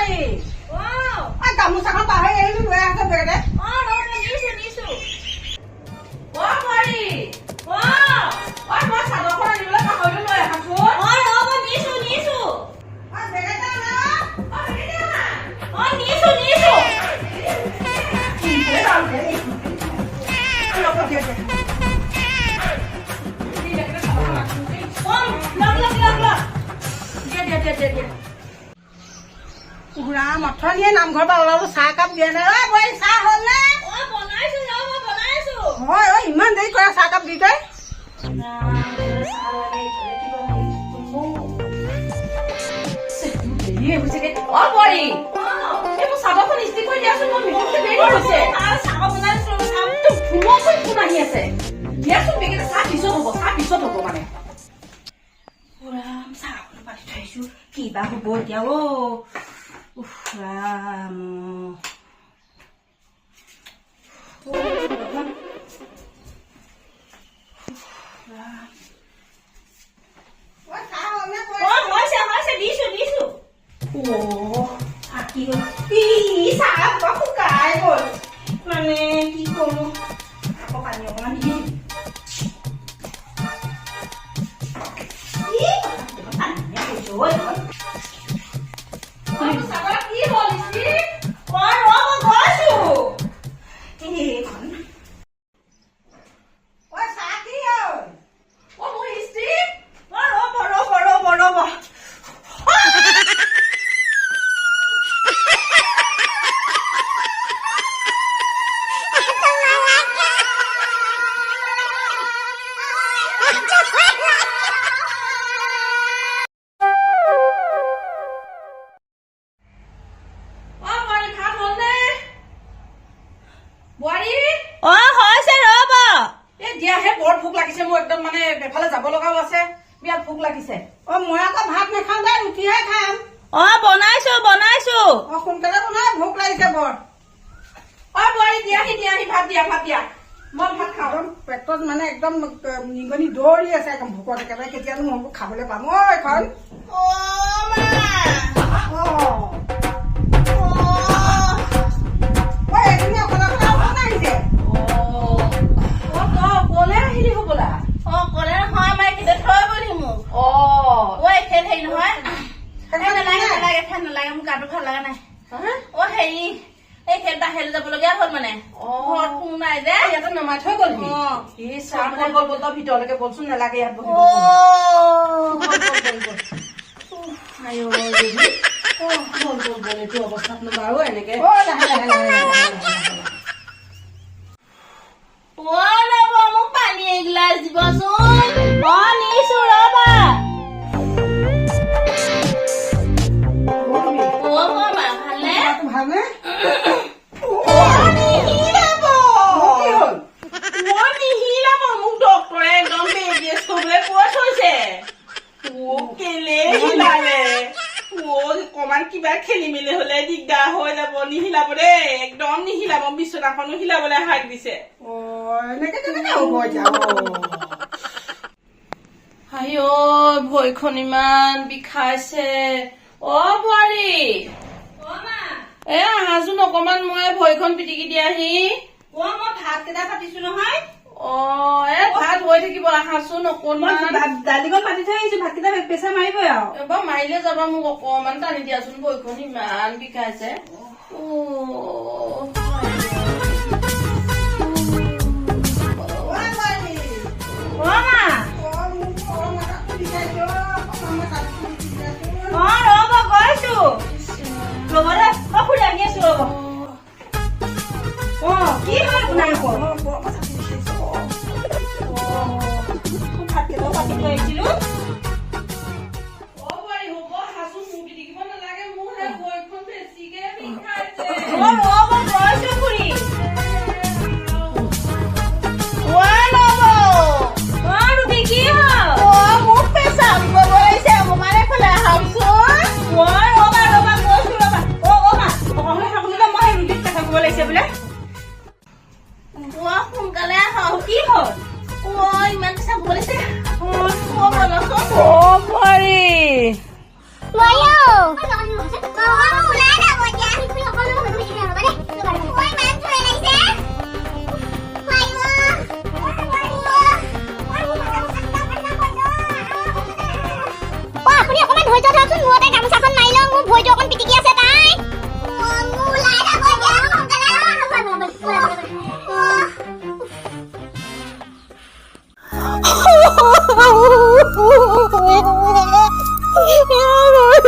বোৱাৰী গামোচাখন পাহৰি আহিলো লৈ আহা বেগতে বোৱাৰী মই চাদৰখন আনিবলৈ পাহৰিলো লৈ আহাচোন ৰাম অথনিয়ে নামঘৰ পৰা ওলালো চাহ কাপ দিয়া নাই বোৱাৰী চাহ হ'ল নে হয় ইমান দেৰি কৰা চাহ কাপ দি তই চাদৰখন ইস্ত্ৰি কৰি দিয়াচোন মই ভিতৰতে দেৰি হৈছে চাহ বনাইছো ফোন আহি আছে দিয়াচোন বেগেতে চাহ পিছত হ'ব মানে চাহ পাতি থৈছো কিবা হ'ব এতিয়া ৰাম শুকাই গ'ল মানে কি কৰো আকৌ পানী অকমান দি এফালে যাব লগাও আছে বিৰাট ভোক লাগিছে মই আকৌ ভাত নাখাওঁ দে ৰুটিহে খাম বনাইছো সোনকালে বনাই ভোক লাগিছে বৰ বোৱাৰী দিয়াহি ভাত দিয়া মই ভাত খাওঁ পেটত মানে একদম নিগনি দৌৰি আছে একদম ভোকত একেবাৰে কেতিয়ানো মই খাবলৈ পাম এখন এজনী অকলে আহিছে কলে আহিলি হবলা কলে নহয় মাই কেতিয়া থৈ গলি মোক ফেন হেৰি নহয় নালাগে মোক গাটো ভাল লগা নাই হেৰি এই খেল বাহিৰলৈ যাবলগীয়া হ'ল মানে ঘৰত কোনো নাই যে ইয়াতে নমাই থৈ গ'লহি চাহ গ'ল তই ভিতৰলৈকে বলচোন নালাগে ইয়াত বল এইটো অৱস্থাত বাৰু এনেকে মোক পানী এগিলাচ দিবচোন নিছো ৰবা ভালনে মোক ডক্টৰে একদম বেজ কৰিবলৈ কৈ থৈছে কেলে হিলালে অকমান কিবা খেলি মেলি হলে দিগদাৰ হৈ যাব নিহিলাব দেই একদম নিহিলাব বিচনাখনো হিলাবলৈ হাক দিছে ভৰিখন ইমান বিষাইছে বোৱাৰী আহাচোন অকমান মই ভৰিখন পিটিকি দিয়াহি মই ভাত কেইটা পাতিছো নহয় ভাত হৈ থাকিব আহাচোন অকনমান দালিকণ পাতি থৈ আহিছো ভাতকেইটা পেছা মাৰিবই আৰু এবাৰ মাৰিলে যাবা মোক অকমান টানি দিয়াচোন ভৰিখন ইমান বিষাইছে কি হয় ভাতকেইটাও পাতি থৈ আহিছিলো সোনকালে কি হল ইমান চাব লাগিছে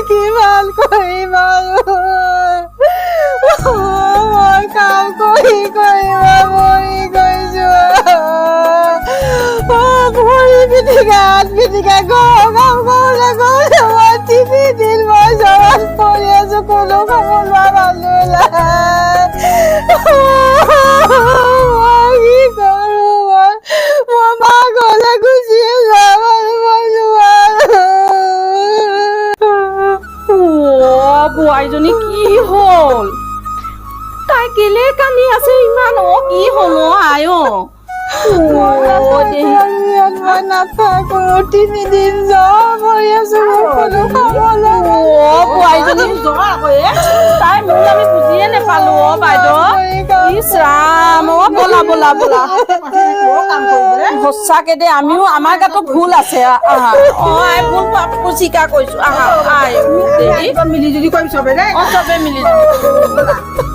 কি ভাল কৰিম মই কাম কৰি মৰি গৈছো ভৰি পিটিকা হাত পিটিকা কাম কৰোঁতে মই 3 দিন মই জ্বৰত পৰি আছো কোনো খবৰ লোৱা মানুহ মই কি কৰো মই মা গলে গুচিয়ে যাম আৰু মই বোৱাৰীজনী কি হ'ল তাই কেলে কান্দি আছে ইমান কি হ'ল আই নাথাকো 3 দিন জ্বৰ হৈ আছো কোনো খবৰ বোৱাৰীজনী জ্বৰ আকৌ তাই মোক আমি বুজিয়ে নেপালো বাইদেউ ইছ ৰাম বলা বলা বলা সঁচাকে দে আমিও আমাৰ গাতো ভুল আছে আহা আই ভুল স্বীকাৰ কৰিছো আহা আই মিলি জুলি কৰিম চবে দেই চবে মিলি জুলি